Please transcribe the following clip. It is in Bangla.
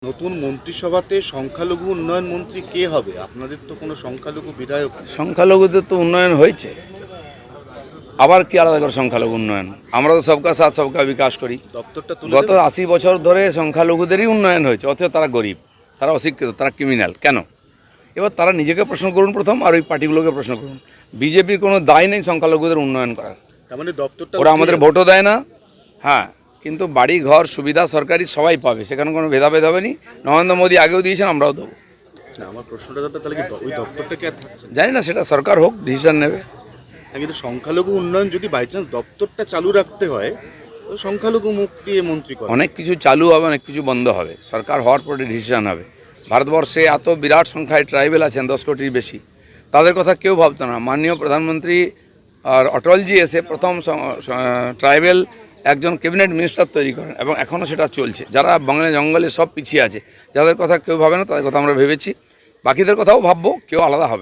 নতুন মন্ত্রিসভাতে সংখ্যালঘু উন্নয়ন মন্ত্রী কে হবে? আপনাদের তো কোনো সংখ্যালঘু বিধায়ক নেই। সংখ্যালঘুদের তো উন্নয়ন হয়েছে, আবার কি আলাদা করে সংখ্যালঘু উন্নয়ন? আমরা তো সবকা সাথ সবকা বিকাশ করি। দপ্তরটা তুলে গত দেবেন? 80 বছর ধরে সংখ্যালঘুদেরই উন্নয়ন হয়েছে, অথচ তারা গরিব, তারা অশিক্ষিত, তারা ক্রিমিনাল কেন? এবার তারা নিজেকে প্রশ্ন করুন প্রথম, আর ওই পার্টিগুলোকে প্রশ্ন করুন। বিজেপির কোনো দায় নেই সংখ্যালঘুদের উন্নয়ন করার। তার মানে দপ্তরটা ওরা উঠে আমাদের যাবে। ভোটও দেয় না। হ্যাঁ, কিন্তু বাড়ি ঘর সুবিধা সরকারি সবাই পাবে, সেখানে কোনো ভেদাভেদ হবে না। নরেন্দ্র মোদী আগেও দিয়েছেন, আমরাও দেবো। না, আমার প্রশ্নটা দাদা, তাহলে কি ওই দপ্তরটা কি আর থাকছে না? জানি না, সেটা সরকার হোক, ডিসিশন নেবে। হ্যাঁ, কিন্তু সংখ্যালঘু উন্নয়ন যদি বাই চান্স দপ্তরটা চালু রাখতে হয়, তো সংখ্যালঘু মুখ দিয়ে মন্ত্রী করে। অনেক কিছু চালু হবে, অনেক কিছু বন্ধ হবে, সরকার হওয়ার পরে ডিসিশন হবে। ভারতবর্ষে এত বিরাট সংখ্যায় ট্রাইবেল আছেন, 10 কোটির বেশি, তাদের কথা কেউ ভাবতো না। মাননীয় প্রধানমন্ত্রী আর অটলজি এসে প্রথম ট্রাইবেল একজন ক্যাবিনেট মিনিস্টার তৈরি করেন, এবং এখনও সেটা চলছে। যারা বাংলা জঙ্গলে সব পিছিয়ে আছে, যাদের কথা কেউ ভাবে না, তাদের কথা আমরা ভেবেছি। বাকিদের কথাও ভাববো, কেউ আলাদা হবে।